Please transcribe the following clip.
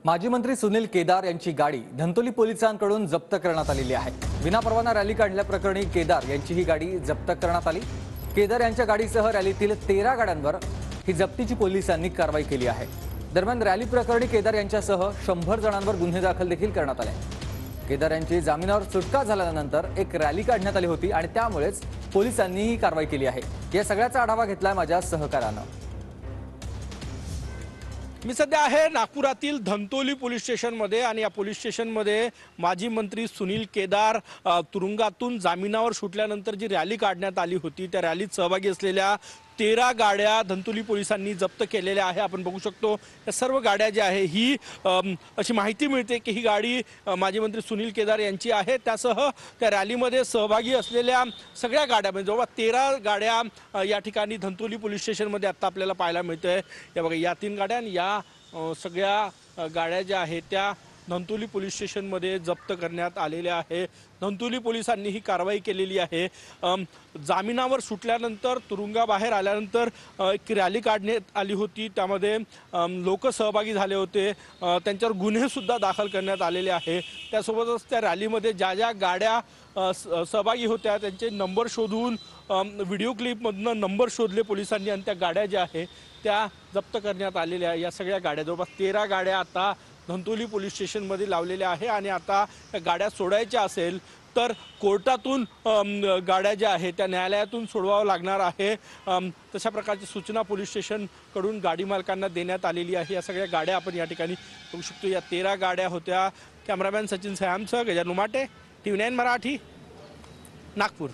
माजी मंत्री सुनील केदार यांची गाडी धंतोली पोलिसांकडून जप्त करण्यात आलेली आहे। विनापरवाना रॅली काढल्याप्रकरणी केदार यांची ही गाडी जप्त करण्यात आली। केदार यांच्या गाडीसह रॅलीतील 13 गाड्यांवर ही जप्तीची पोलिसांनी कारवाई केली आहे। दरम्यान रॅली प्रकरणी केदार यांच्यासह 100 जणांवर गुन्हे दाखल देखील करण्यात आले। केदार यांची जामिनावर सुटका झाल्यानंतर एक रॅली काढण्यात आली होती आणि त्यामुळेच पोलिसांनी ही कारवाई केली आहे। या सगळ्याचा आढावा घेतलाय माझ्या सहकाऱ्यानं। मी सध्या आहे नागपुरातील धंतोली पोलीस स्टेशनमध्ये आणि या पोलीस स्टेशनमध्ये माजी मंत्री सुनील केदार तुरुंगातून जामिनावर सुटल्यानंतर जी रॅली काढण्यात आली होती त्या रॅलीत सहभागी असलेल्या 13 गाड्या धंतोली पोलिसांनी जप्त केलेल्या आहे। आपण बघू शकतो या सर्व गाड्या ज्या आहे ही अशी माहिती मिळते की ही गाडी माजी मंत्री सुनील केदार यांची आहे। त्यासह त्या रॅलीमध्ये सहभागी असलेल्या सगळ्या गाड्या म्हणजे जवळपास 13 गाड्या या ठिकाणी धंतोली पोलीस स्टेशनमध्ये आता आपल्याला पाहायला मिळतंय। या बघा या 3 गाड्या आणि या सगळ्या गाड्या ज्या आहेत त्या धंतोली पोलीस स्टेशनमध्ये जप्त करण्यात आलेल्या आहे। धंतोली पोलिसांनी ही कारवाई केलेली आहे। जामिनावर सुटल्यानंतर तुरुंगाबाहेर आल्यानंतर एक रॅली काढण्यात आली होती, त्यामध्ये लोक सहभागी झाले होते, त्यांच्यावर गुन्हे सुद्धा दाखल करण्यात आलेले आहे। त्यासोबतच त्या रॅलीमध्ये ज्या ज्या गाड्या सहभागी होत्या त्यांचे नंबर शोधून व्हिडिओ क्लिपमधून नंबर शोधले पोलिसांनी आणि त्या गाड्या ज्या आहेत त्या जप्त करण्यात आलेल्या आहे। या सगळ्या गाड्या जवळपास 13 गाड्या आता धंतोली पोलीस स्टेशनमध्ये लावलेल्या आहे आणि आता त्या गाड्या सोडायच्या असेल तर कोर्टातून गाड्या ज्या आहेत त्या न्यायालयातून सोडवावं लागणार आहे। तशा प्रकारची सूचना पोलीस स्टेशनकडून गाडी मालकांना देण्यात आलेली आहे। या सगळ्या गाड्या आपण या ठिकाणी बघू शकतो। या 13 गाड्या होत्या। कॅमेरामॅन सचिन सयामसह गजानन उमाटे, TV9 मराठी, नागपूर।